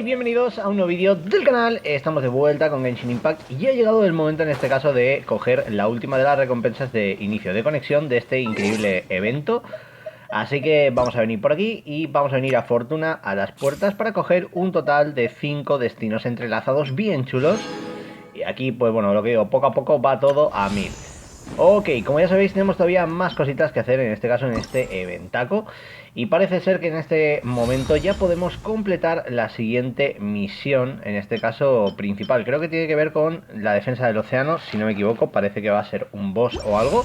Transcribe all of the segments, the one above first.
y bienvenidos a un nuevo vídeo del canal. Estamos de vuelta con Genshin Impact y ha llegado el momento en este caso de coger la última de las recompensas de inicio de conexión de este increíble evento. Así que vamos a venir por aquí y vamos a venir a Fortuna a las puertas para coger un total de 5 destinos entrelazados bien chulos. Y aquí pues bueno, lo que digo, poco a poco va todo a 1000. Ok, como ya sabéis tenemos todavía más cositas que hacer en este caso en este eventaco. Y parece ser que en este momento ya podemos completar la siguiente misión, en este caso principal. Creo que tiene que ver con la defensa del océano, si no me equivoco, parece que va a ser un boss o algo.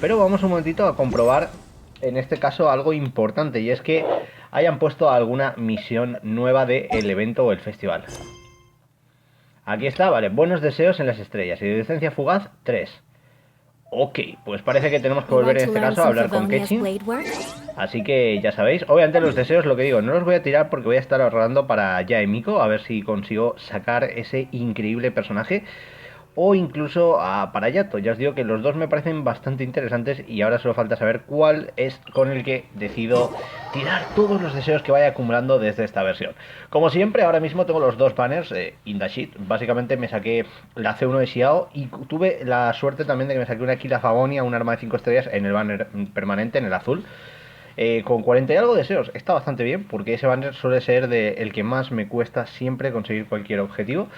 Pero vamos un momentito a comprobar en este caso algo importante, y es que hayan puesto alguna misión nueva del evento o el festival. Aquí está, vale, Buenos Deseos en las Estrellas, Iridiscencia Fugaz 3. Ok, pues parece que tenemos que volver en este caso a hablar con Keching. Así que ya sabéis, obviamente los deseos, lo que digo, no los voy a tirar porque voy a estar ahorrando para Yaemiko, a ver si consigo sacar ese increíble personaje. O incluso para Yato. Ya os digo que los dos me parecen bastante interesantes y ahora solo falta saber cuál es con el que decido tirar todos los deseos que vaya acumulando desde esta versión. Como siempre, ahora mismo tengo los dos banners in the sheet. Básicamente me saqué la C1 de Xiao y tuve la suerte también de que me saqué una Aquila Fagonia, un arma de 5 estrellas en el banner permanente, en el azul. Con 40 y algo deseos, está bastante bien, porque ese banner suele ser el que más me cuesta siempre conseguir cualquier objetivo.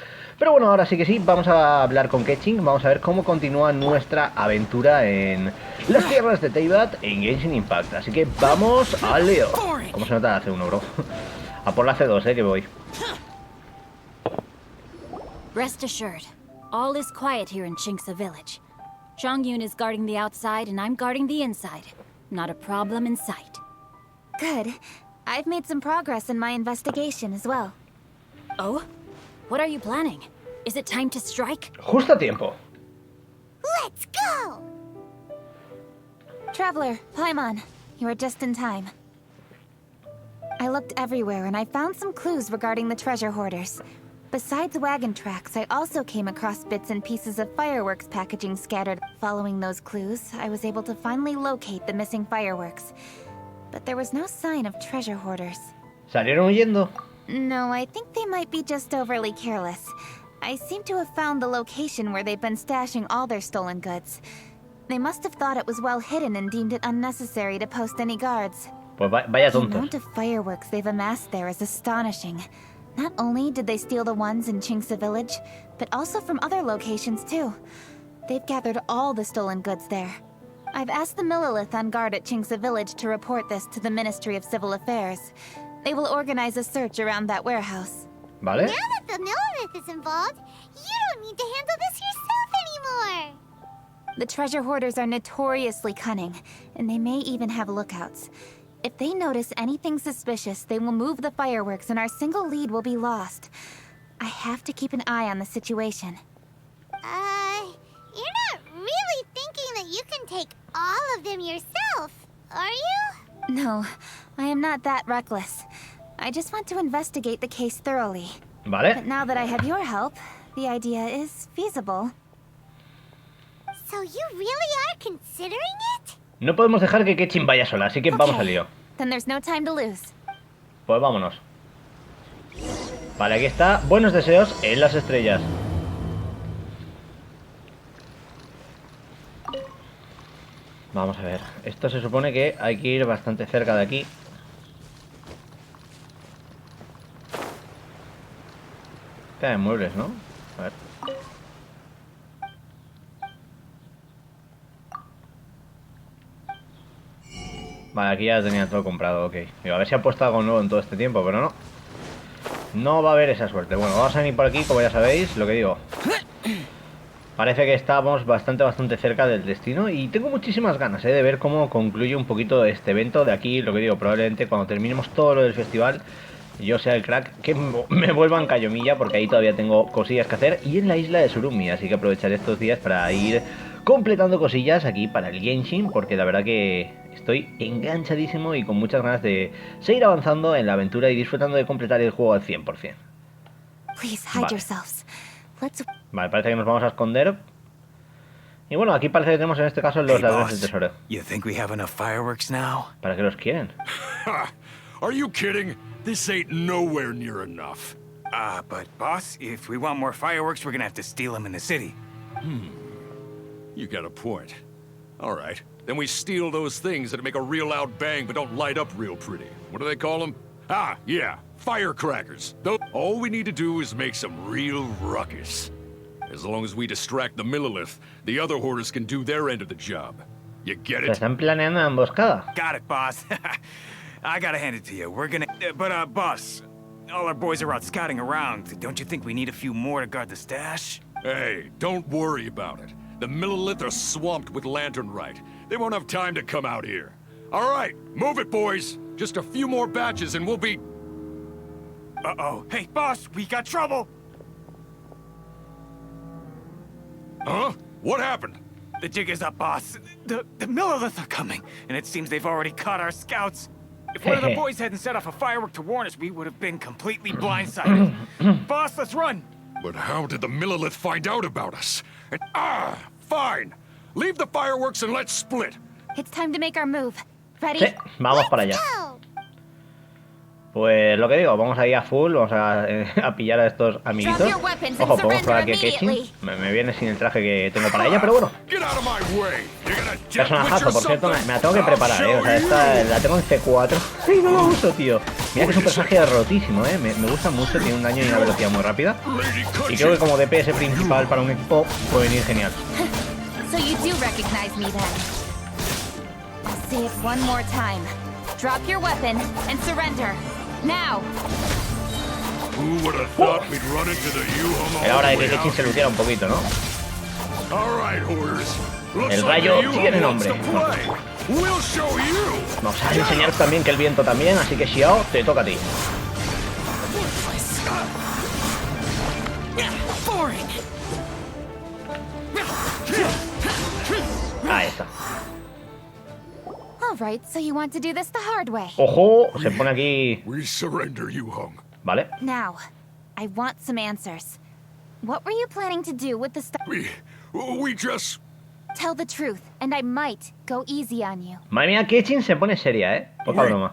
Pero bueno, ahora sí que sí, vamos a hablar con Keching, vamos a ver cómo continúa nuestra aventura en las tierras de Teyvat en Genshin Impact. Así que vamos al lío. ¿Cómo se nota la C1, bro? A por la C2, que voy. Rest assured, all is quiet here in Qingce village. Zhongyun is guarding the outside and I'm guarding the inside. Not a problem in sight. Good. I've made some progress in my investigation as well. Oh? What are you planning? Is it time to strike? Justo a tiempo. Let's go! Traveler, Paimon, you are just in time. I looked everywhere and I found some clues regarding the treasure hoarders. Besides wagon tracks, I also came across bits and pieces of fireworks packaging scattered. Following those clues, I was able to finally locate the missing fireworks. But there was no sign of treasure hoarders. ¿Salieron huyendo? No, I think they might be just overly careless. I seem to have found the location where they've been stashing all their stolen goods. They must have thought it was well hidden and deemed it unnecessary to post any guards. Pues vaya The tontos. amount of fireworks they've amassed there is astonishing. Not only did they steal the ones in Qingce village, but also from other locations too. They've gathered all the stolen goods there. I've asked the Millilith on guard at Qingce village to report this to the Ministry of Civil Affairs. They will organize a search around that warehouse. Vale. Now that the Millilith is involved, you don't need to handle this yourself anymore! The treasure hoarders are notoriously cunning, and they may even have lookouts. If they notice anything suspicious, they will move the fireworks and our single lead will be lost. I have to keep an eye on the situation. You're not really thinking that you can take all of them yourself, are you? No, I am not that reckless. I just want to investigate the case thoroughly. Vale. But now that I have your help, the idea is feasible. So you really are considering it? No podemos dejar que Keching vaya sola, así que vamos al lío. Then there's no time to lose. Pues vámonos. Vale, aquí está. Buenos deseos en las estrellas. Vamos a ver. Esto se supone que hay que ir bastante cerca de aquí. Caen muebles, ¿no? A ver. Vale, aquí ya tenía todo comprado, ok. Digo, a ver si ha puesto algo nuevo en todo este tiempo, pero no. No va a haber esa suerte. Bueno, vamos a venir por aquí, como ya sabéis, lo que digo. Parece que estamos bastante cerca del destino y tengo muchísimas ganas de ver cómo concluye un poquito este evento. De aquí, lo que digo, probablemente cuando terminemos todo lo del festival, yo sea el crack que me vuelvan callomilla, porque ahí todavía tengo cosillas que hacer. Y en la isla de Surumi, así que aprovecharé estos días para ir completando cosillas aquí para el Genshin, porque la verdad que estoy enganchadísimo y con muchas ganas de seguir avanzando en la aventura y disfrutando de completar el juego al 100%. Vale, parece que nos vamos a esconder. Y bueno, aquí parece que tenemos en este caso los ladrones del tesoro. ¿Para qué los quieren? Are you kidding? This ain't nowhere near enough. But boss, if we want more fireworks, we're gonna have to steal them in the city. You got a point. All right. Then we steal those things that make a real loud bang but don't light up real pretty. What do they call them? Ah, yeah, firecrackers. All we need to do is make some real ruckus. As long as we distract the Millilith, the other hoarders can do their end of the job. You get Se it? están planeando una emboscada. Got it, boss. I gotta hand it to you. We're gonna... boss, all our boys are out scouting around. Don't you think we need a few more to guard the stash? Hey, don't worry about it. The Millilith are swamped with lanternite. They won't have time to come out here. All right, move it, boys. Just a few more batches and we'll be... Uh-oh. Hey, boss, we got trouble! Huh? What happened? The jig is up, boss. The Millilith are coming, and it seems they've already caught our scouts. If one of the boys hadn't set off a firework to warn us, we would have been completely blindsided. Boss, let's run! But how did the Millilith find out about us? And, fine. Leave the fireworks and let's split. It's time to make our move. Ready? Sí, vamos para allá. Go! Pues lo que digo, vamos a ir a full, vamos a pillar a estos amiguitos. Ojo, podemos probar que Keching me viene sin el traje que tengo para ella, pero bueno. Personajazo, por cierto, me la tengo que preparar, O sea, esta la tengo en C4 y no la uso, tío. Mira que es un personaje rotísimo, Me gusta mucho, tiene un daño y una velocidad muy rápida. Y creo que como DPS principal para un equipo puede venir genial. So you do recognize me then. I'll say it one more time. Drop your weapon and surrender. Now. Who would have thought we'd run into the Era hora de que Keching se luciera un poquito, ¿no? El rayo tiene nombre. Vamos a enseñar también que el viento también, así que Xiao, te toca a ti. Ahí está. All right, so you want to do this the hard way. Ojo, se pone aquí. We surrender, Yuhong. Vale. Now, I want some answers. What were you planning to do with the stuff? We just... Tell the truth, and I might go easy on you. Madre mía, Keching se pone seria, Poca broma.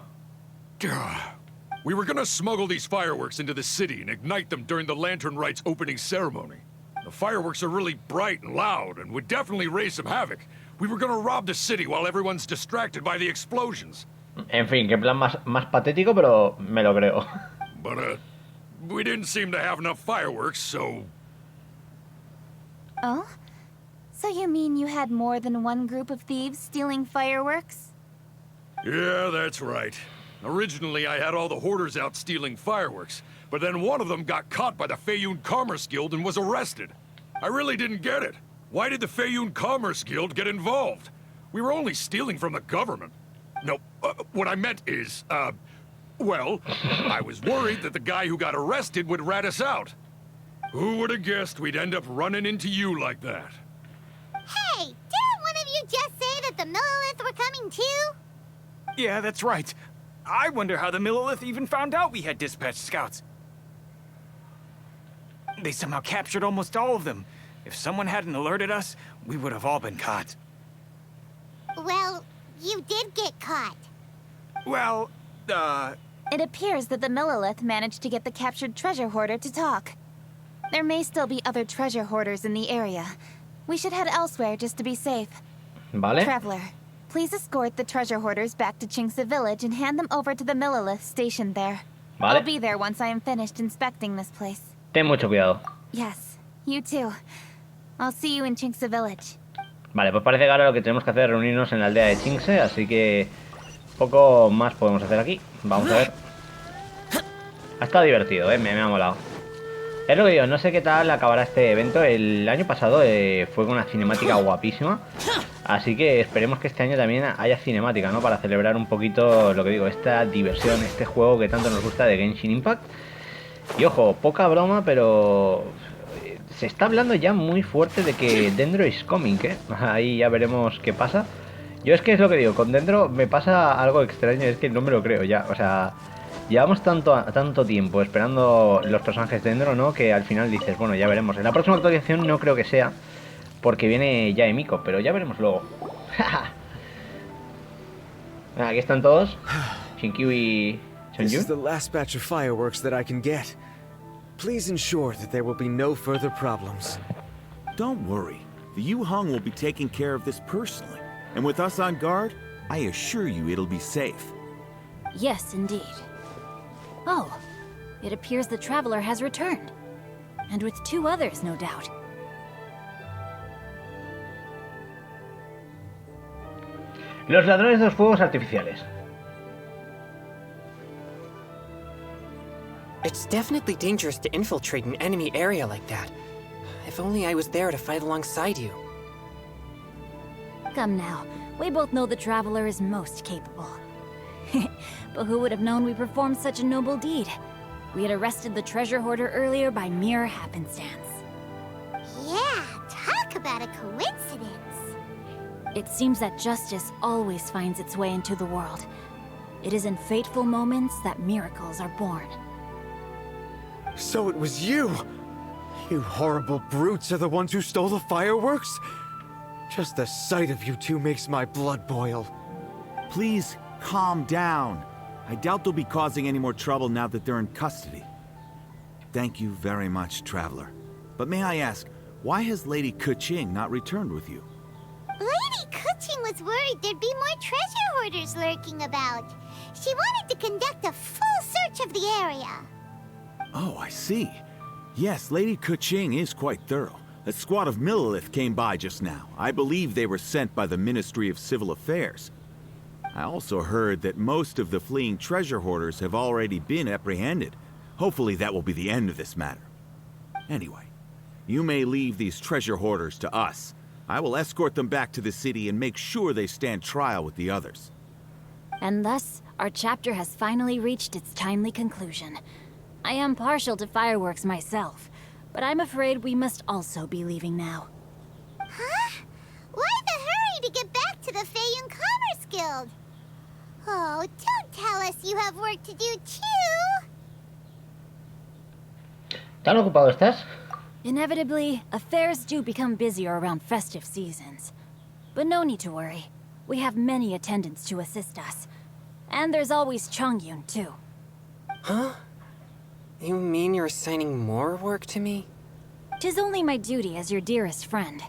We were gonna smuggle these fireworks into the city and ignite them during the Lantern Rite's opening ceremony. The fireworks are really bright and loud and would definitely raise some havoc. We were gonna rob the city while everyone's distracted by the explosions. En fin, qué plan más patético, pero me lo creo. But, we didn't seem to have enough fireworks, so... Oh? So you mean you had more than one group of thieves stealing fireworks? Yeah, that's right. Originally, I had all the hoarders out stealing fireworks, but then one of them got caught by the Feiyun Commerce Guild and was arrested. I really didn't get it. Why did the Feiyun Commerce Guild get involved? We were only stealing from the government. No, what I meant is, well, I was worried that the guy who got arrested would rat us out. Who would have guessed we'd end up running into you like that? Hey, didn't one of you just say that the Millilith were coming too? Yeah, that's right. I wonder how the Millilith even found out we had dispatched scouts. They somehow captured almost all of them. If someone hadn't alerted us, we would have all been caught. Well, you did get caught. Well, It appears that the Millilith managed to get the captured treasure hoarder to talk. There may still be other treasure hoarders in the area. We should head elsewhere just to be safe. Vale. Traveler, please escort the treasure hoarders back to Chingsa village and hand them over to the Millilith stationed there. Vale. I'll be there once I am finished inspecting this place. Ten mucho cuidado. Yes, you too. I'll see you in Chingsa village. Vale, pues parece que ahora lo que tenemos que hacer es reunirnos en la aldea de Chingse, así que poco más podemos hacer aquí. Vamos a ver. Ha estado divertido, me ha molado. Es lo que digo, no sé qué tal acabará este evento. El año pasado fue con una cinemática guapísima. Así que esperemos que este año también haya cinemática, ¿no? Para celebrar un poquito, lo que digo, esta diversión, este juego que tanto nos gusta de Genshin Impact. Y ojo, poca broma, pero... se está hablando ya muy fuerte de que Dendro is coming, Ahí ya veremos qué pasa. Yo es que es lo que digo, con Dendro me pasa algo extraño, es que no me lo creo ya, o sea... Llevamos tanto tiempo esperando los personajes de Dendro, ¿no? Que al final dices, bueno, ya veremos. En la próxima actualización no creo que sea, porque viene ya Emiko, pero ya veremos luego. Aquí están todos. Shinkyu y Sonju. This is the last batch of fireworks that I can get. Please ensure that there will be no further problems. Don't worry. The Yu Hung will be taking care of this personally. And with us on guard, I assure you it'll be safe. Yes, indeed. Oh, it appears the traveler has returned. And with 2 others, no doubt. Los ladrones de los fuegos artificiales. It's definitely dangerous to infiltrate an enemy area like that. If only I was there to fight alongside you. Come now, we both know the Traveler is most capable. But who would have known we performed such a noble deed? We had arrested the treasure hoarder earlier by mere happenstance. Yeah, talk about a coincidence. It seems that justice always finds its way into the world. It is in fateful moments that miracles are born. So it was you! You horrible brutes are the ones who stole the fireworks? Just the sight of you two makes my blood boil. Please, calm down. I doubt they'll be causing any more trouble now that they're in custody. Thank you very much, Traveler. But may I ask, why has Lady Keching not returned with you? Lady Keching was worried there'd be more treasure hoarders lurking about. She wanted to conduct a full search of the area. Oh, I see. Yes, Lady Keching is quite thorough. A squad of Millilith came by just now. I believe they were sent by the Ministry of Civil Affairs. I also heard that most of the fleeing treasure hoarders have already been apprehended. Hopefully that will be the end of this matter. Anyway, you may leave these treasure hoarders to us. I will escort them back to the city and make sure they stand trial with the others. And thus, our chapter has finally reached its timely conclusion. I am partial to fireworks myself, but I'm afraid we must also be leaving now. Huh? Why the hurry to get back to the Feiyun Commerce Guild? Oh, don't tell us you have work to do too! ¿Tan ocupado estás? Inevitably, affairs do become busier around festive seasons. But no need to worry. We have many attendants to assist us. And there's always Chongyun, too. Huh? You mean you're assigning more work to me? 'Tis only my duty as your dearest friend.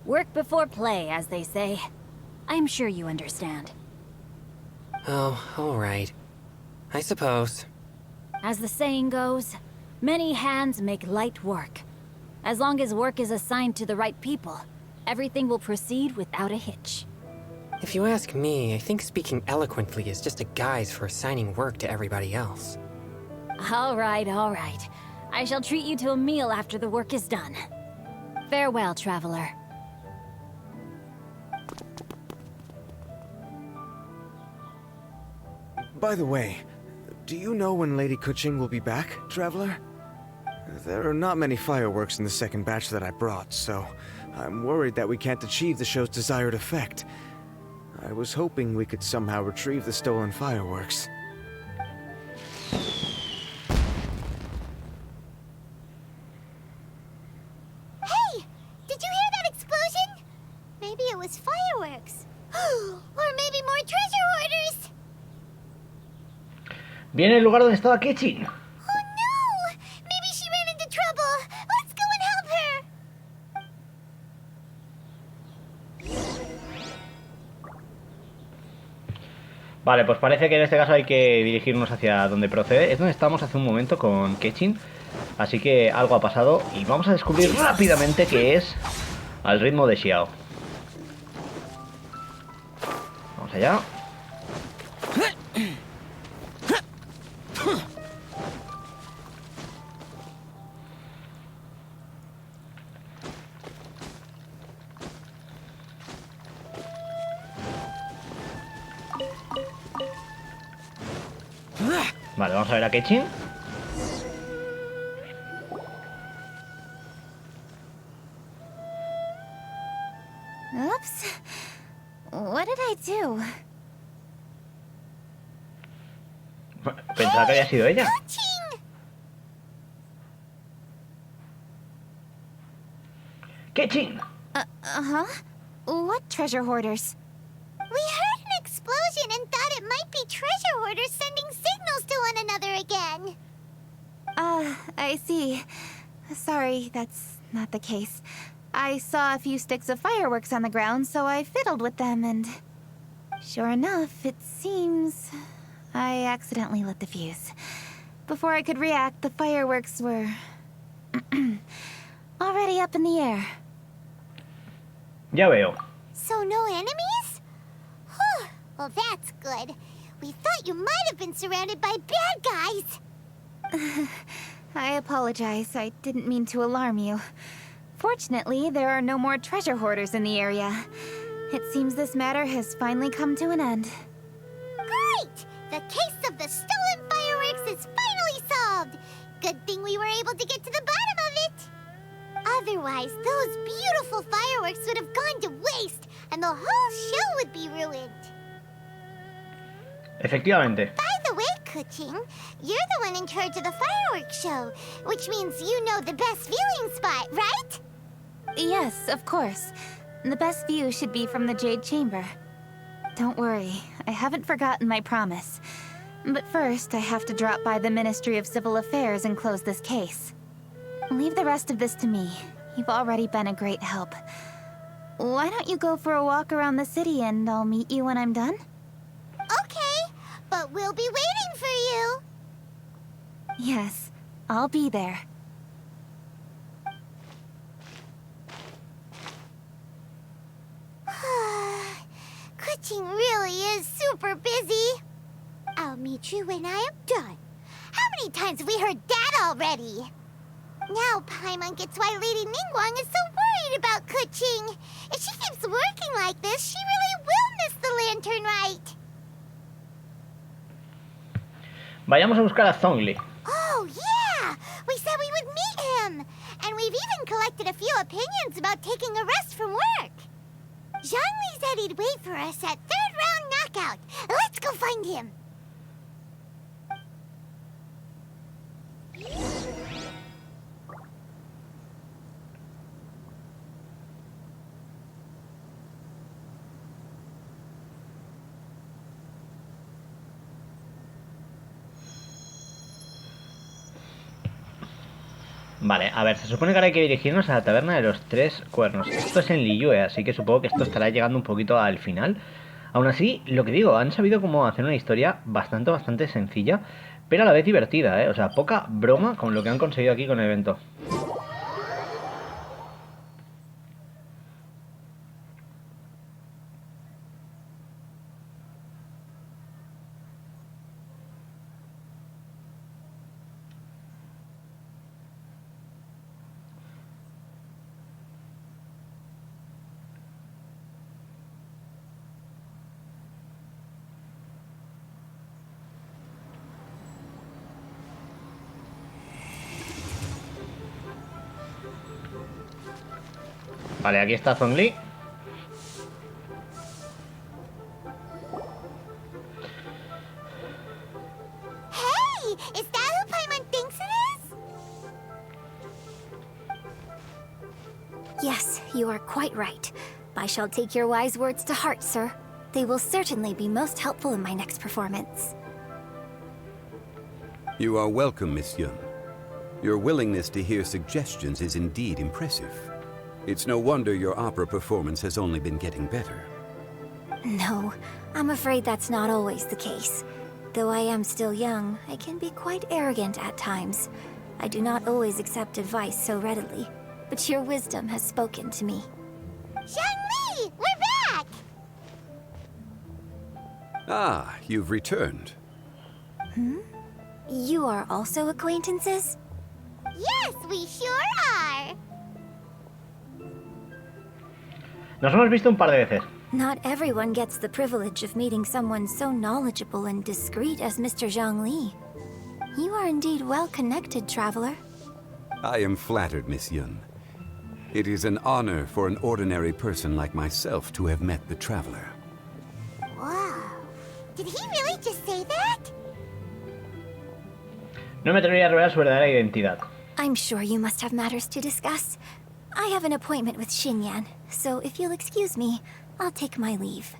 Work before play, as they say. I'm sure you understand. Oh, all right. I suppose. As the saying goes, many hands make light work. As long as work is assigned to the right people, everything will proceed without a hitch. If you ask me, I think speaking eloquently is just a guise for assigning work to everybody else. All right, all right. I shall treat you to a meal after the work is done. Farewell, traveler. By the way, do you know when Lady Keching will be back, Traveler? There are not many fireworks in the second batch that I brought, so I'm worried that we can't achieve the show's desired effect. I was hoping we could somehow retrieve the stolen fireworks. Hey! Did you hear that explosion? Maybe it was fireworks. Or maybe more treasure hoarders! Viene el lugar donde estaba Keching. Oh no! Maybe she ran into trouble! Let's go and help her! Vale, pues parece que en este caso hay que dirigirnos hacia donde procede. Es donde estábamos hace un momento con Keching. Así que algo ha pasado y vamos a descubrir rápidamente qué es al ritmo de Xiao. Vamos allá. Vale, vamos a ver a Keching. Oops. What did I do? Pensaba que había sido ella. Keching! Keching. Uh-huh. What treasure hoarders? We heard an explosion and thought it might be treasure hoarders sending signals to one another again. I see. Sorry, that's not the case. I saw a few sticks of fireworks on the ground, so I fiddled with them, and... Sure enough, it seems... I accidentally lit the fuse. Before I could react, the fireworks were... already up in the air. Ya veo. So no enemies? Whew. Well, that's good. We thought you might have been surrounded by bad guys. I apologize. I didn't mean to alarm you. Fortunately, there are no more treasure hoarders in the area. It seems this matter has finally come to an end. Great! The case of the stolen fireworks is finally solved. Good thing we were able to get to the bottom of it. Otherwise, those beautiful fireworks would have gone to waste, and the whole show would be ruined. Efectivamente. By the way, Keching, you're the one in charge of the fireworks show, which means you know the best viewing spot, right? Yes, of course. The best view should be from the Jade Chamber. Don't worry, I haven't forgotten my promise. But first, I have to drop by the Ministry of Civil Affairs and close this case. Leave the rest of this to me. You've already been a great help. Why don't you go for a walk around the city and I'll meet you when I'm done? Okay, but we'll be waiting for you. Yes, I'll be there. Keching really is super busy. I'll meet you when I am done. How many times have we heard that already? Now Paimon gets why Lady Ningguang is so worried about Keching. If she keeps working like this, she really will miss the lantern rite. Vayamos a buscar a Zhongli. Oh, yeah! We said we would meet him! And we've even collected a few opinions about taking a rest from work. Zhongli said he'd wait for us at third round knockout. Let's go find him. Vale, a ver, se supone que ahora hay que dirigirnos a la taberna de los tres cuernos. Esto es en Liyue, así que supongo que esto estará llegando un poquito al final. Aún así, lo que digo, han sabido cómo hacer una historia bastante sencilla, pero a la vez divertida, ¿eh? O sea, poca broma con lo que han conseguido aquí con el evento. Vale, aquí está Zhongli. Hey! Is that who Paimon thinks it is? Yes, you are quite right. I shall take your wise words to heart, sir. They will certainly be most helpful in my next performance. You are welcome, Miss Yun. Your willingness to hear suggestions is indeed impressive. It's no wonder your opera performance has only been getting better. No, I'm afraid that's not always the case. Though I am still young, I can be quite arrogant at times. I do not always accept advice so readily, but your wisdom has spoken to me. Zhongli! We're back! Ah, you've returned. You are also acquaintances? Yes, we sure are! Nos hemos visto un par de veces. Not everyone gets the privilege of meeting someone so knowledgeable and discreet as Mr. Zhongli. You are indeed well connected, traveler. I am flattered, Miss Yun. It is an honor for an ordinary person like myself to have met the traveler. Wow. Did he really just say that? No me atrevería a revelar su verdadera identidad. I'm sure you must have matters to discuss. I have an appointment with Xinyan, so if you'll excuse me, I'll take my leave.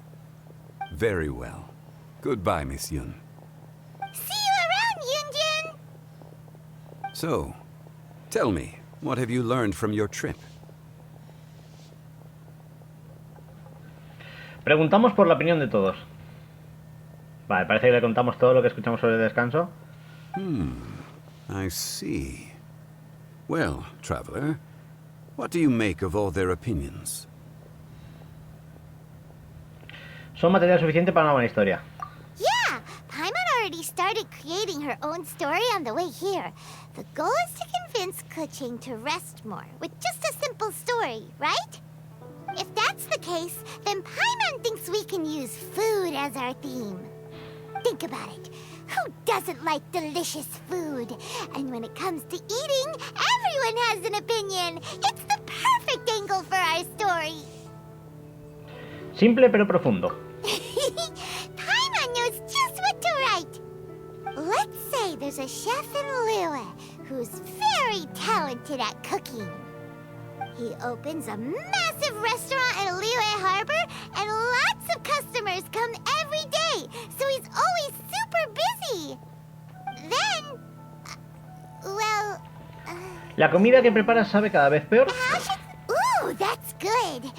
Very well. Goodbye, Miss Yun. See you around, Yunjin! So, tell me, what have you learned from your trip? Preguntamos por la opinión de todos. Vale, parece que le contamos todo lo que escuchamos sobre el descanso. I see. Well, traveler, what do you make of all their opinions? Son material suficiente para una buena historia. Yeah, Paimon already started creating her own story on the way here. The goal is to convince Keching to rest more with just a simple story, right? If that's the case, then Paimon thinks we can use food as our theme. Think about it. Who doesn't like delicious food? And when it comes to eating, everyone has an opinion. It's the perfect angle for our story. Simple pero profundo. Paimon knows just what to write. Let's say there's a chef in Liyue who's very talented at cooking. He opens a massive restaurant in Liyue Harbor, and lots of customers come every day, so he's always super busy. Then, well... La comida que preparas sabe cada vez peor. Ooh, that's good.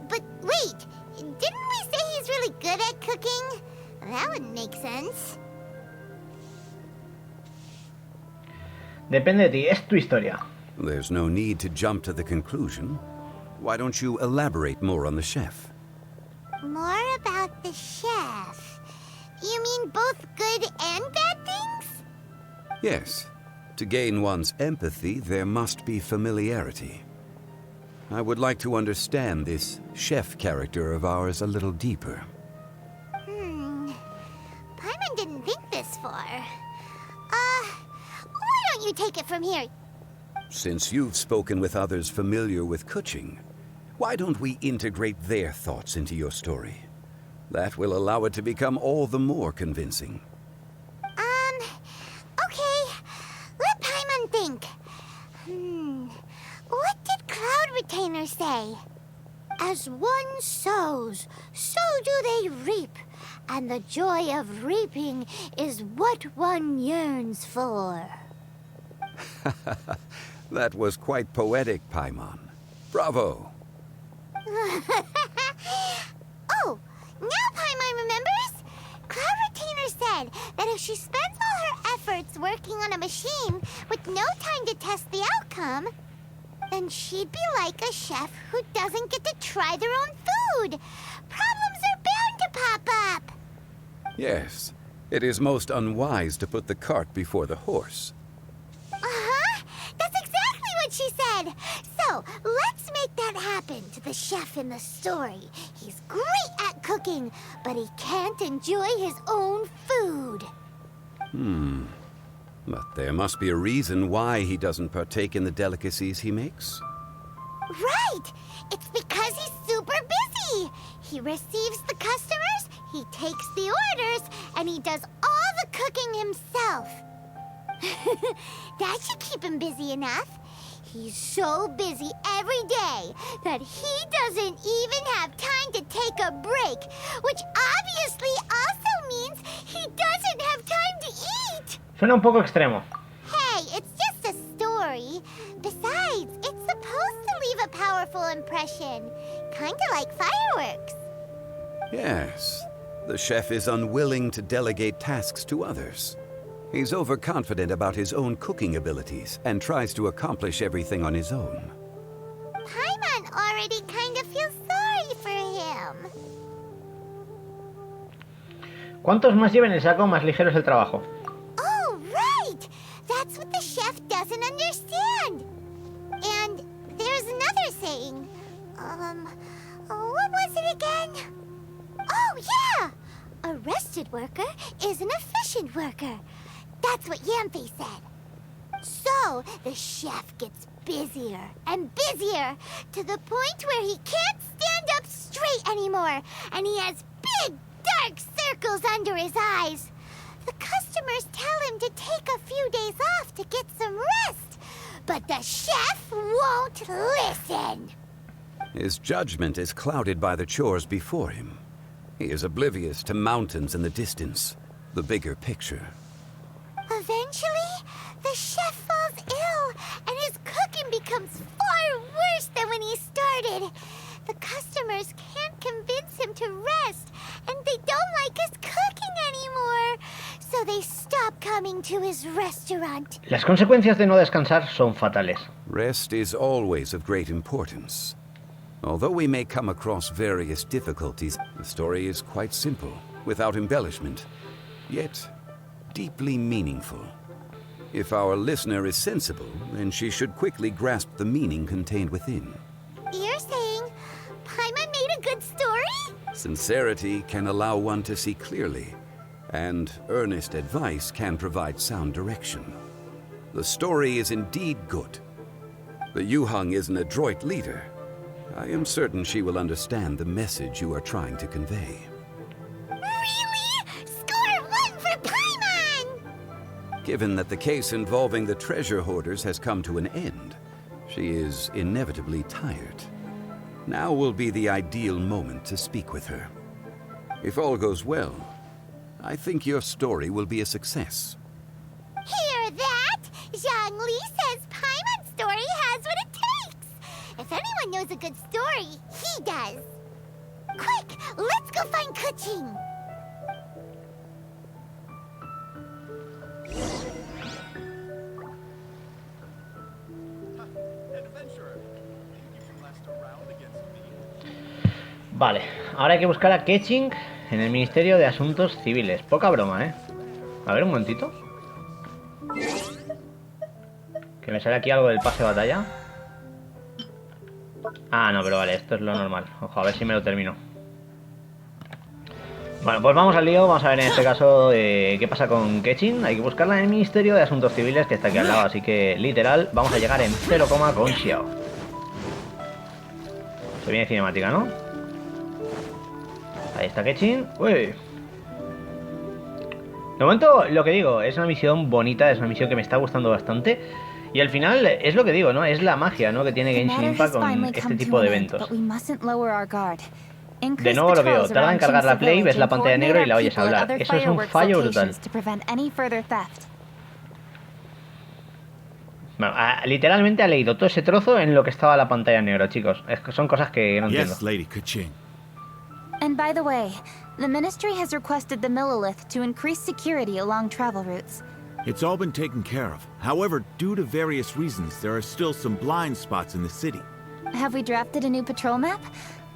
But wait, didn't we say he's really good at cooking? That wouldn't make sense. Depende de ti, es tu historia. There's no need to jump to the conclusion. Why don't you elaborate more on the chef? More about the chef. You mean both good and bad things? Yes. To gain one's empathy, there must be familiarity. I would like to understand this chef character of ours a little deeper. Paimon didn't think this far. Why don't you take it from here? Since you've spoken with others familiar with Keching, why don't we integrate their thoughts into your story? That will allow it to become all the more convincing. Okay. Let Paimon think. What did Cloud Retainer say? As one sows, so do they reap. And the joy of reaping is what one yearns for. That was quite poetic, Paimon. Bravo! Oh, now Paimon remembers? Cloud Retainer said that if she spends all her efforts working on a machine with no time to test the outcome, then she'd be like a chef who doesn't get to try their own food. Problems are bound to pop up. Yes, it is most unwise to put the cart before the horse. That's exactly what she said. So, let's make that happen to the chef in the story. He's great at cooking, but he can't enjoy his own food. But there must be a reason why he doesn't partake in the delicacies he makes. Right! It's because he's super busy. He receives the customers, he takes the orders, and he does all the cooking himself. That should keep him busy enough. He's so busy every day that he doesn't even have time to take a break, which obviously also means he doesn't have time to eat. Suena un poco extremo. Hey, it's just a story. Besides, it's supposed to leave a powerful impression. Kinda like fireworks. Yes, the chef is unwilling to delegate tasks to others. He's overconfident about his own cooking abilities and tries to accomplish everything on his own. Paimon already kind of feels sorry for him. Cuantos más lleven el saco, más ligero es el trabajo. Oh, right! That's what the chef doesn't understand. And there's another saying. What was it again? Oh, yeah! A rested worker is an efficient worker. That's what Yamfe said. So, the chef gets busier and busier to the point where he can't stand up straight anymore, and he has big, dark circles under his eyes. The customers tell him to take a few days off to get some rest, but the chef won't listen. His judgment is clouded by the chores before him. He is oblivious to mountains in the distance, the bigger picture. Eventually, the chef falls when he started. The customers can't convince him to rest, and they don't like us cooking anymore. So they stop coming to his restaurant. Las consecuencias de no descansar son fatales. Rest is always of great importance. Although we may come across various difficulties, the story is quite simple, without embellishment, yet deeply meaningful. If our listener is sensible, then she should quickly grasp the meaning contained within. You're saying Paimon made a good story? Sincerity can allow one to see clearly, and earnest advice can provide sound direction. The story is indeed good. The Yuheng is an adroit leader. I am certain she will understand the message you are trying to convey. Really? Score 1 for Paimon! Given that the case involving the treasure hoarders has come to an end, she is inevitably tired. Now will be the ideal moment to speak with her. If all goes well, I think your story will be a success. Hear that? Zhongli says Paimon's story has what it takes. If anyone knows a good story, he does. Quick, let's go find Keching. Vale, ahora hay que buscar a Keching en el Ministerio de Asuntos Civiles. Poca broma, ¿eh? A ver, un momentito. Que me sale aquí algo del pase de batalla. Ah, no, pero vale, esto es lo normal. Ojo, a ver si me lo termino. Bueno, pues vamos al lío. Vamos a ver en este caso qué pasa con Keching. Hay que buscarla en el Ministerio de Asuntos Civiles, que está aquí al lado. Así que, literal, vamos a llegar en 0, con Xiao. Se viene cinemática, ¿no? Ahí está Keching. Uy. De momento, lo que digo, es una misión bonita, es una misión que me está gustando bastante. Y al final, es lo que digo, ¿no? Es la magia, ¿no? Que tiene Genshin Impact con este tipo de eventos. De nuevo lo que digo, tarda en cargar la play, ves la pantalla negra y la oyes hablar. Eso es un fallo brutal. Bueno, literalmente ha leído todo ese trozo en lo que estaba la pantalla negra, chicos. Es que son cosas que no entiendo. Yes, Lady Keching. And by the way, the Ministry has requested the Millelith to increase security along travel routes. It's all been taken care of. However, due to various reasons, there are still some blind spots in the city. Have we drafted a new patrol map?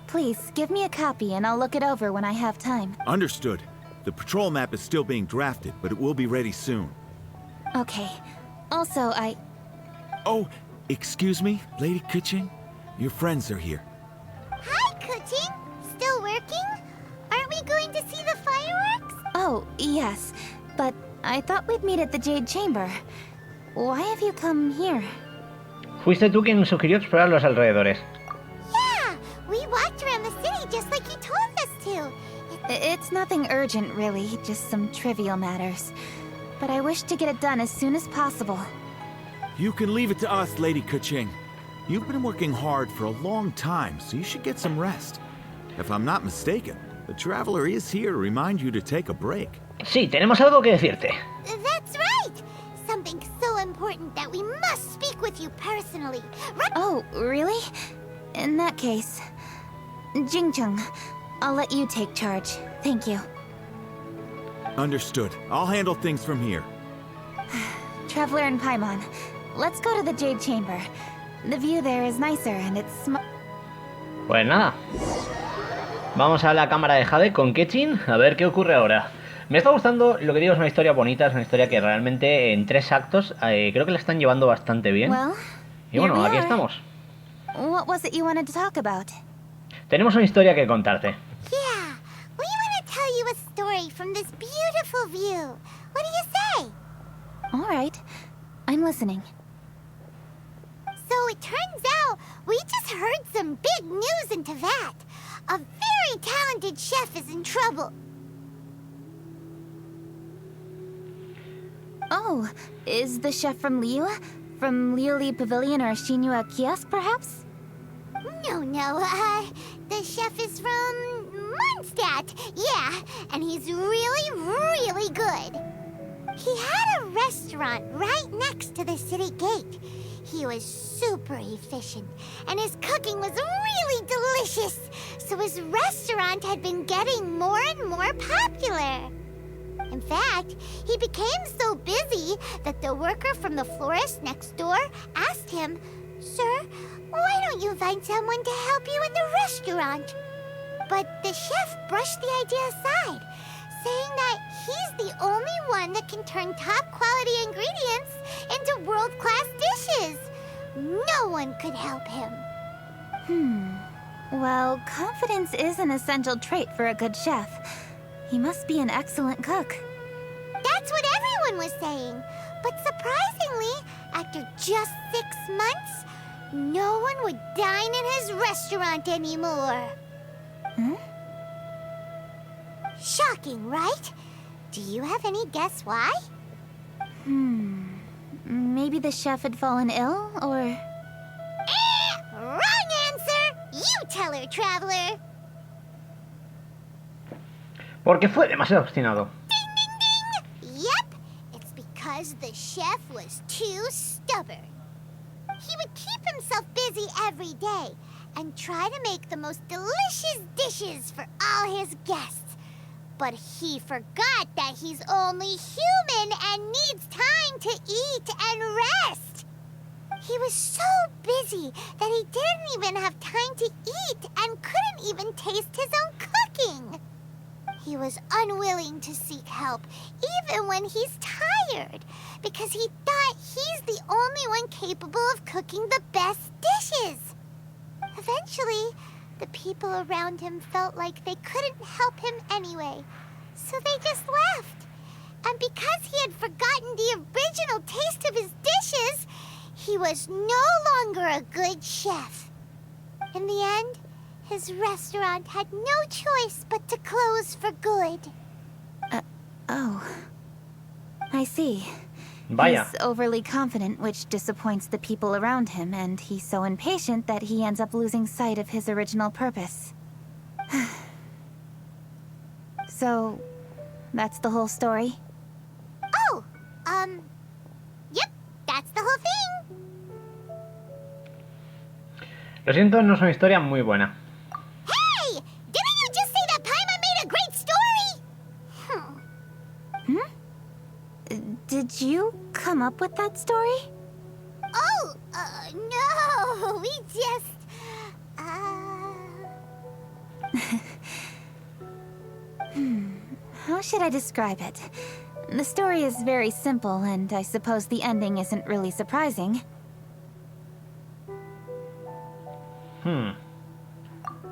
Please, give me a copy and I'll look it over when I have time. Understood. The patrol map is still being drafted, but it will be ready soon. Okay. Also, Oh, excuse me, Lady Keching? Your friends are here. Hi, Keching. Still working? Aren't we going to see the fireworks? Oh, yes. But I thought we'd meet at the Jade Chamber. Why have you come here? Fuiste tú quien sugirió explorar los alrededores. Yeah, we walked around the city just like you told us to. It's nothing urgent, really. Just some trivial matters. But I wish to get it done as soon as possible. You can leave it to us, Lady Keching. You've been working hard for a long time, so you should get some rest. If I'm not mistaken, the Traveler is here to remind you to take a break. Sí, tenemos algo que decirte. That's right! Something so important that we must speak with you personally. Oh, really? In that case, Jingcheng, I'll let you take charge. Thank you. Understood. I'll handle things from here. Traveler and Paimon, let's go to the Jade Chamber. The view there is nicer and it's Pues nada. Vamos a la cámara de Jade con Keching, a ver qué ocurre ahora. Me está gustando, lo que digo, es una historia bonita, es una historia que realmente en 3 actos creo que la están llevando bastante bien. Y bueno, aquí estamos. What was it you wanted to talk about? Tenemos una historia que contarte. Yeah, we want to tell you a story from this beautiful view. What do you say? All right, I'm listening. So it turns out we just heard some big news in Teyvat. A very talented chef is in trouble. Oh, is the chef from Liyue? From Liyue Pavilion or Shinhua Kiosk, perhaps? No, the chef is from Mondstadt. Yeah, and he's really, really good. He had a restaurant right next to the city gate. He was super efficient, and his cooking was really delicious, so his restaurant had been getting more and more popular. In fact, he became so busy that the worker from the florist next door asked him, "Sir, why don't you find someone to help you in the restaurant?" But the chef brushed the idea aside, saying that he's the only one that can turn top-quality ingredients into world-class dishes. No one could help him. Well, confidence is an essential trait for a good chef. He must be an excellent cook. That's what everyone was saying. But surprisingly, after just 6 months, no one would dine in his restaurant anymore. Shocking, right? Do you have any guess why? Maybe the chef had fallen ill, or... Wrong answer! You tell her, Traveler! Porque fue demasiado obstinado. Ding, ding, ding! Yep, it's because the chef was too stubborn. He would keep himself busy every day and try to make the most delicious dishes for all his guests. But he forgot that he's only human and needs time to eat and rest. He was so busy that he didn't even have time to eat and couldn't even taste his own cooking. He was unwilling to seek help, even when he's tired, because he thought he's the only one capable of cooking the best dishes. Eventually, the people around him felt like they couldn't help him anyway, so they just left. And because he had forgotten the original taste of his dishes, he was no longer a good chef. In the end, his restaurant had no choice but to close for good. Oh. I see. Vaya. He's overly confident, which disappoints the people around him, and he's so impatient that he ends up losing sight of his original purpose. So, that's the whole story? Oh, yep, that's the whole thing. Lo siento, no es una historia muy buena. Hey! Didn't you just say that Paimon made a great story? Did you come up with that story? Oh, no, we just, How should I describe it? The story is very simple, and I suppose the ending isn't really surprising.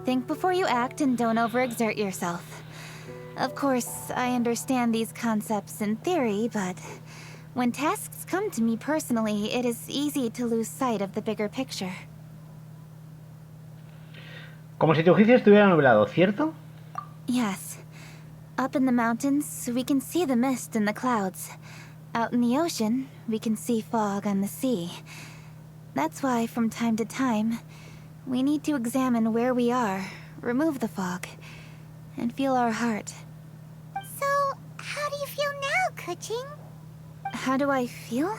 Think before you act and don't overexert yourself. Of course, I understand these concepts in theory, but when tasks come to me personally, it is easy to lose sight of the bigger picture. Como si tu juicio estuviera nublado, ¿cierto? Yes. Up in the mountains, we can see the mist in the clouds. Out in the ocean, we can see fog on the sea. That's why, from time to time, we need to examine where we are, remove the fog, and feel our heart. So, how do you feel now, Keching? How do I feel?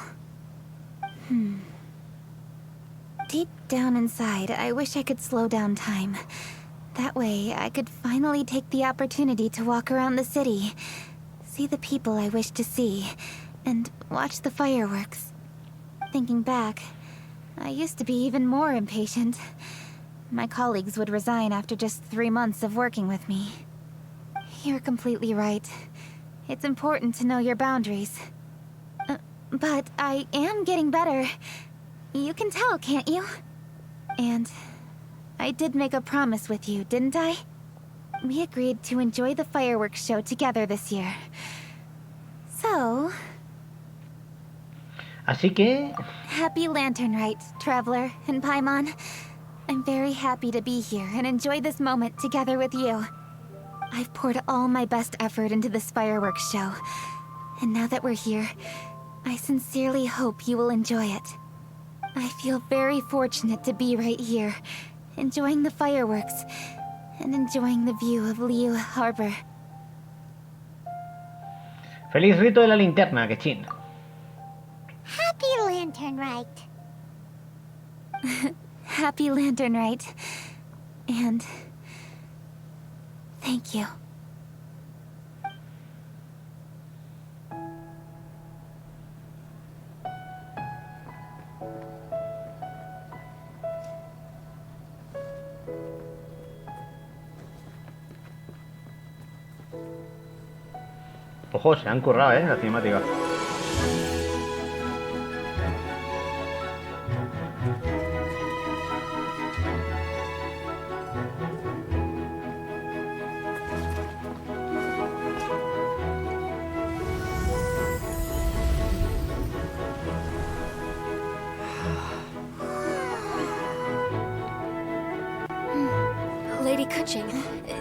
Deep down inside, I wish I could slow down time. That way, I could finally take the opportunity to walk around the city, see the people I wish to see, and watch the fireworks. Thinking back, I used to be even more impatient. My colleagues would resign after just 3 months of working with me. You're completely right. It's important to know your boundaries. But I am getting better. You can tell, can't you? And I did make a promise with you, didn't I? We agreed to enjoy the fireworks show together this year. So... Así que... Happy Lantern Rite, Traveler and Paimon. I'm very happy to be here and enjoy this moment together with you. I've poured all my best effort into this fireworks show. And now that we're here, I sincerely hope you will enjoy it. I feel very fortunate to be right here, enjoying the fireworks, and enjoying the view of Liyue Harbor. Feliz rito de la linterna, Keching. Happy Lantern Rite. Happy Lantern Rite. And... thank you. Ojo, se han currado, la cinemática. Lady Keching,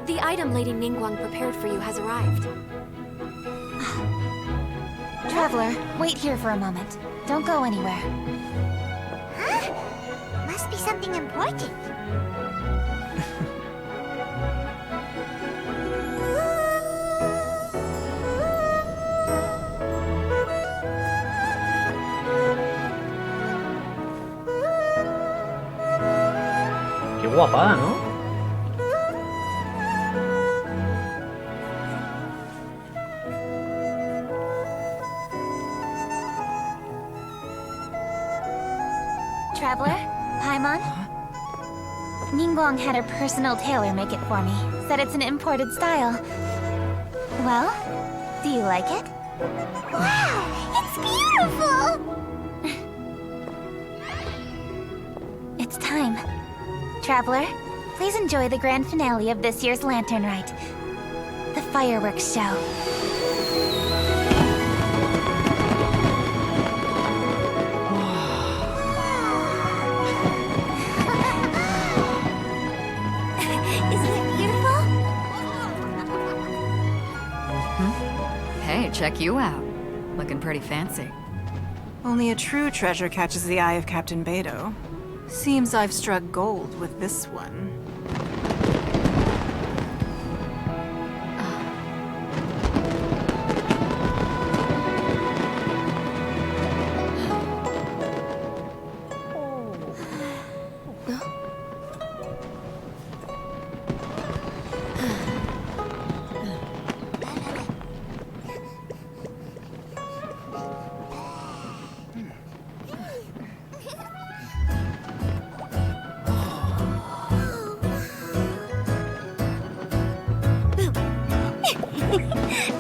the item Lady Ningguang prepared for you has arrived. Traveler, wait here for a moment. Don't go anywhere. Huh? Must be something important. Qué guapada, ¿no? Traveler? Paimon? Ningguang had her personal tailor make it for me. Said it's an imported style. Well, do you like it? Wow, it's beautiful! It's time. Traveler, please enjoy the grand finale of this year's Lantern Rite. The fireworks show. Hey, check you out. Looking pretty fancy. Only a true treasure catches the eye of Captain Beidou. Seems I've struck gold with this one.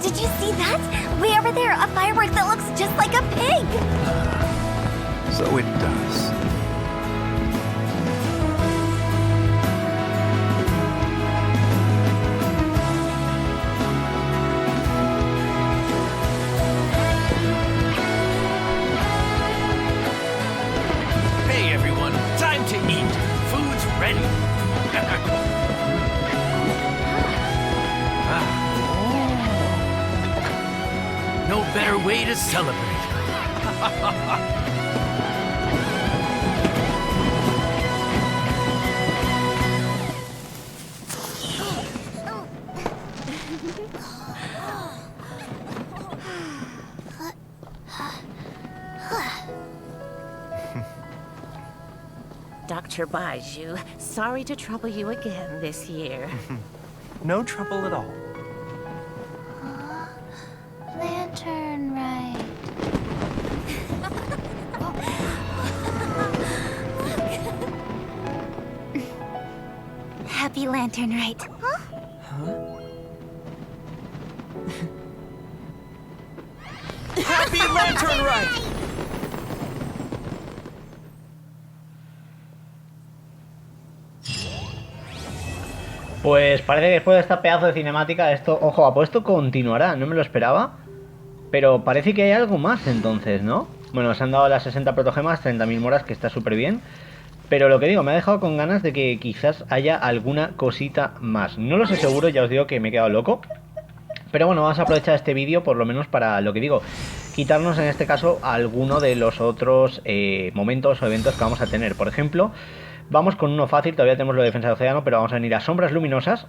Did you see that? Way over there, a firework that looks just like a pig! So it does. Hey everyone, time to eat. Food's ready. No better way to celebrate. Dr. Baiju, sorry to trouble you again this year. No trouble at all. Lantern Rite. Happy Lantern Rite. Happy Lantern Rite! Pues parece que después de esta pedazo de cinemática, esto, ojo, apuesto continuará, no me lo esperaba. Pero parece que hay algo más entonces, ¿no? Bueno, se han dado las 60 protogemas, 30.000 moras, que está súper bien. Pero lo que digo, me ha dejado con ganas de que quizás haya alguna cosita más. No lo sé seguro, ya os digo que me he quedado loco. Pero bueno, vamos a aprovechar este vídeo por lo menos para, lo que digo, quitarnos en este caso alguno de los otros momentos o eventos que vamos a tener. Por ejemplo, vamos con uno fácil, todavía tenemos lo de defensa de océano, pero vamos a venir a sombras luminosas.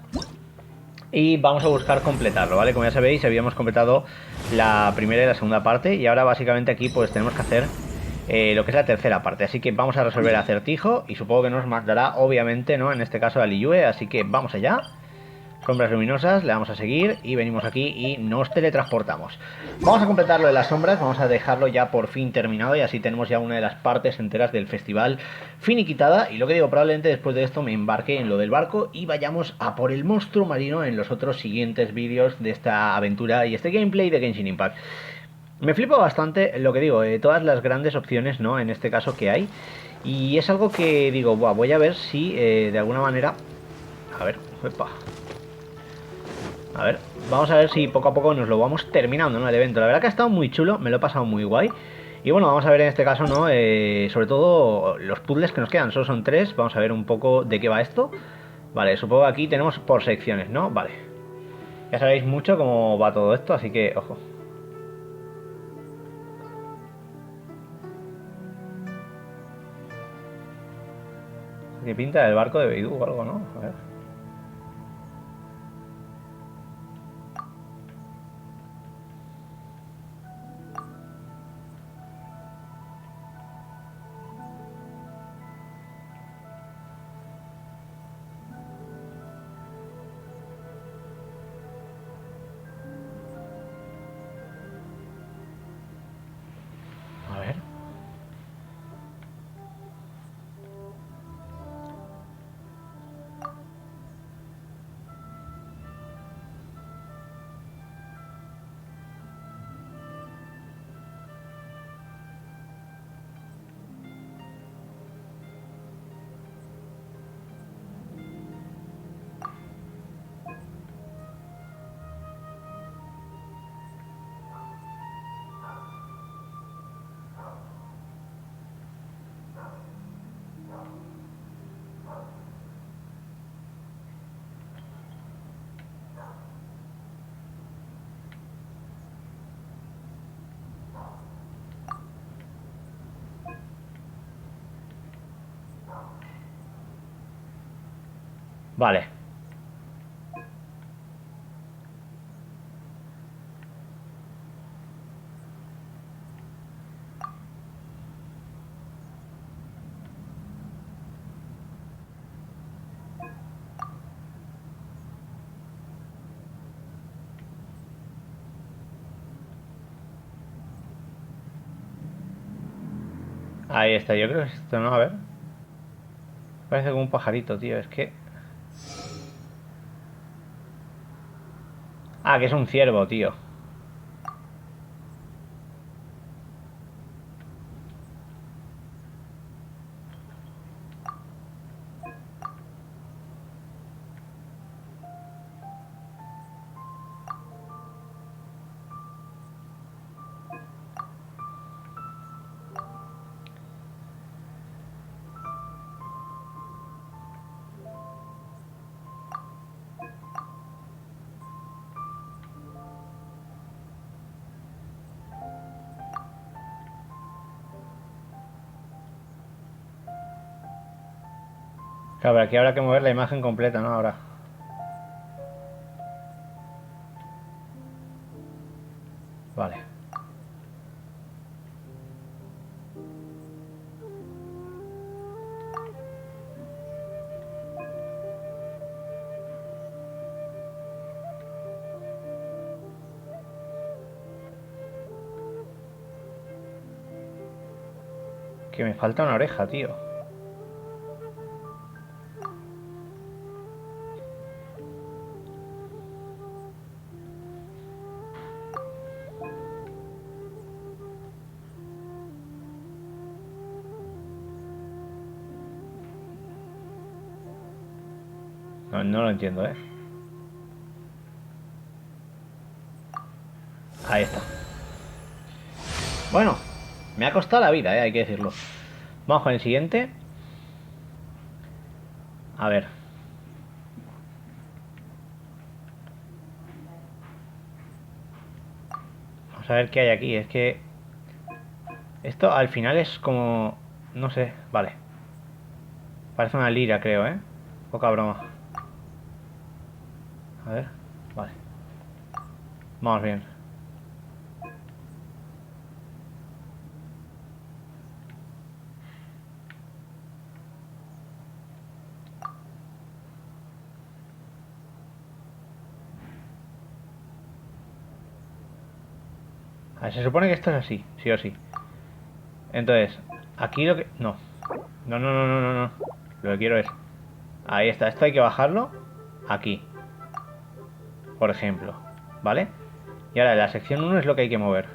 Y vamos a buscar completarlo, ¿vale? Como ya sabéis, habíamos completado la primera y la segunda parte. Y ahora básicamente aquí pues tenemos que hacer lo que es la tercera parte. Así que vamos a resolver el acertijo y supongo que nos mandará, obviamente, ¿no? En este caso a Liyue, así que vamos allá. Sombras luminosas, le vamos a seguir y venimos aquí y nos teletransportamos. Vamos a completar lo de las sombras, vamos a dejarlo ya por fin terminado y así tenemos ya una de las partes enteras del festival finiquitada. Y lo que digo, probablemente después de esto me embarque en lo del barco y vayamos a por el monstruo marino en los otros siguientes vídeos de esta aventura y este gameplay de Genshin Impact. Me flipa bastante lo que digo, todas las grandes opciones, ¿no? En este caso que hay. Y es algo que digo, buah, voy a ver si de alguna manera... A ver, epa. A ver, vamos a ver si poco a poco nos lo vamos terminando, ¿no? El evento. La verdad que ha estado muy chulo, me lo he pasado muy guay. Y bueno, vamos a ver en este caso, ¿no? Sobre todo los puzzles que nos quedan, solo son 3. Vamos a ver un poco de qué va esto. Vale, supongo que aquí tenemos por secciones, ¿no? Vale. Ya sabéis mucho cómo va todo esto, así que, ojo. ¿Qué pinta el barco de Beidou o algo, no? A ver. A ver. Vale. Ahí está, yo creo que es esto, ¿no? A ver. Parece como un pajarito, tío, es que... Ah, que es un ciervo, tío. Claro, pero aquí habrá que mover la imagen completa, ¿no? Ahora. Vale. Que me falta una oreja, tío. No, no lo entiendo, ¿eh? Ahí está. Bueno, me ha costado la vida, hay que decirlo. Vamos con el siguiente. A ver. Vamos a ver qué hay aquí. Es que... Esto al final es como... No sé, vale. Parece una lira, creo, ¿eh? Poca broma. A ver, vale. Vamos bien. A ver, se supone que esto es así, sí o sí. Entonces, aquí lo que... No. No, no, no, no, no, no. Lo que quiero es... Ahí está, esto hay que bajarlo aquí. Por ejemplo. ¿Vale? Y ahora la sección 1 es lo que hay que mover.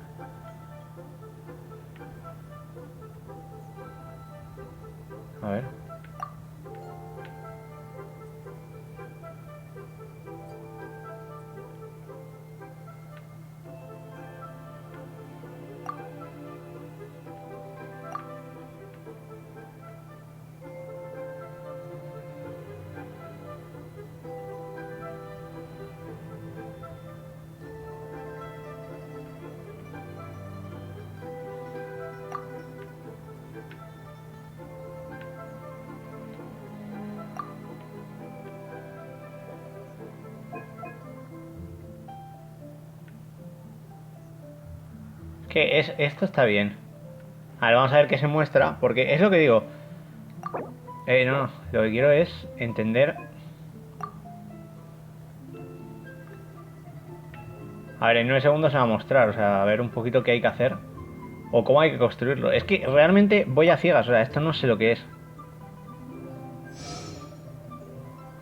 A ver. Que es, esto está bien. A ver, vamos a ver qué se muestra. Porque es lo que digo. No, lo que quiero es entender. A ver, en 9 segundos se va a mostrar. O sea, a ver un poquito qué hay que hacer. O cómo hay que construirlo. Es que realmente voy a ciegas. O sea, esto no sé lo que es.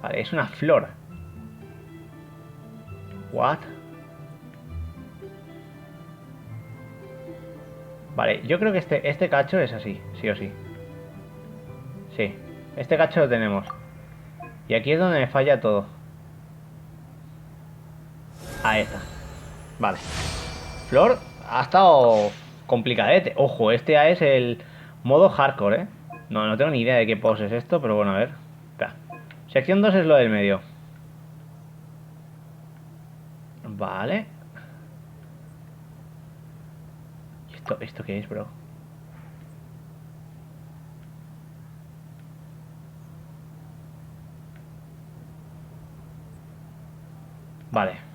Vale, es una flor. What? Vale, yo creo que este cacho es así, sí o sí. Sí, este cacho lo tenemos. Y aquí es donde me falla todo. Ahí está. Vale. Flor ha estado complicadete. Ojo, este ya es el modo hardcore, ¿eh? No, no tengo ni idea de qué pose es esto, pero bueno, a ver. Espera. Sección 2 es lo del medio. Vale. ¿Y esto qué es, bro? Vale.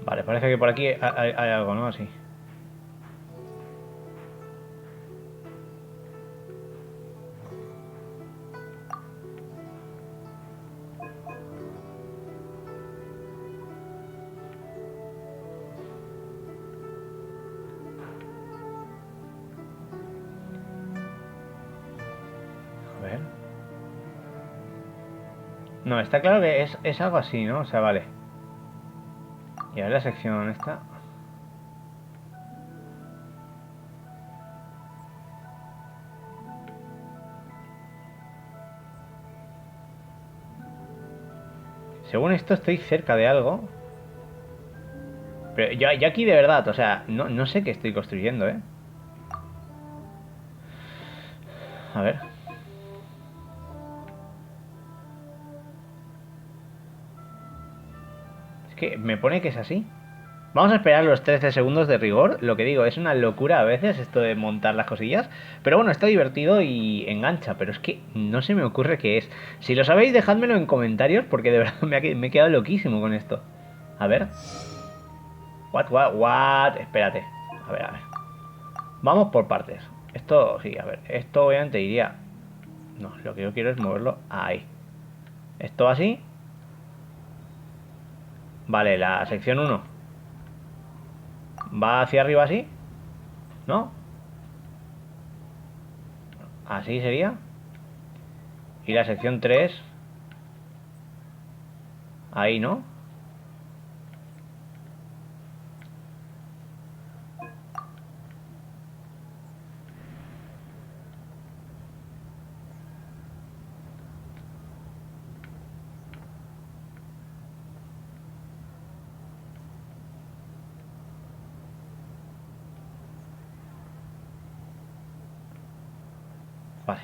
Vale, parece que por aquí hay algo, ¿no? Así. A ver. No, está claro que es algo así, ¿no? O sea, vale. Y ahora la sección esta. Según esto estoy cerca de algo. Pero yo aquí de verdad, o sea, no sé qué estoy construyendo, ¿eh? A ver. Es que me pone que es así. Vamos a esperar los 13 segundos de rigor. Lo que digo, es una locura a veces esto de montar las cosillas. Pero bueno, está divertido y engancha. Pero es que no se me ocurre qué es. Si lo sabéis, dejádmelo en comentarios porque de verdad me he quedado loquísimo con esto. A ver. What? Espérate. A ver. Vamos por partes. Esto, sí, a ver. Esto obviamente iría... No, lo que yo quiero es moverlo ahí. Esto así. Vale, la sección 1 va hacia arriba así, ¿no? Así sería. Y la sección 3 ahí, ¿no? Vale.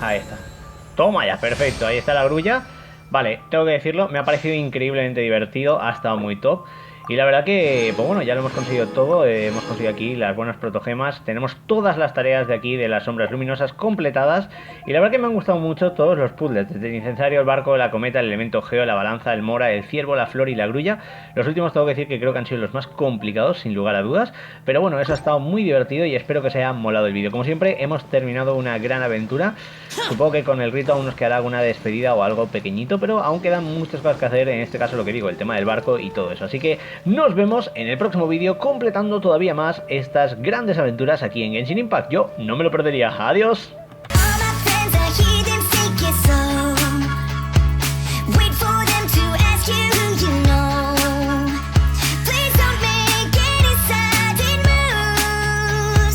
Ahí está. Toma ya, perfecto, ahí está la grulla. Vale, tengo que decirlo, me ha parecido increíblemente divertido, ha estado muy top. Y la verdad que, pues bueno, ya lo hemos conseguido todo, hemos conseguido aquí las buenas protogemas, tenemos todas las tareas de aquí de las sombras luminosas completadas. Y la verdad que me han gustado mucho todos los puzzles, desde el incensario, el barco, la cometa, el elemento geo, la balanza, el mora, el ciervo, la flor y la grulla. Los últimos tengo que decir que creo que han sido los más complicados, sin lugar a dudas. Pero bueno, eso ha estado muy divertido y espero que os haya molado el vídeo. Como siempre, hemos terminado una gran aventura. Supongo que con el rito aún nos quedará alguna despedida o algo pequeñito, pero aún quedan muchas cosas que hacer, en este caso lo que digo, el tema del barco y todo eso. Así que nos vemos en el próximo vídeo completando todavía más estas grandes aventuras aquí en Genshin Impact. Yo no me lo perdería. Adiós.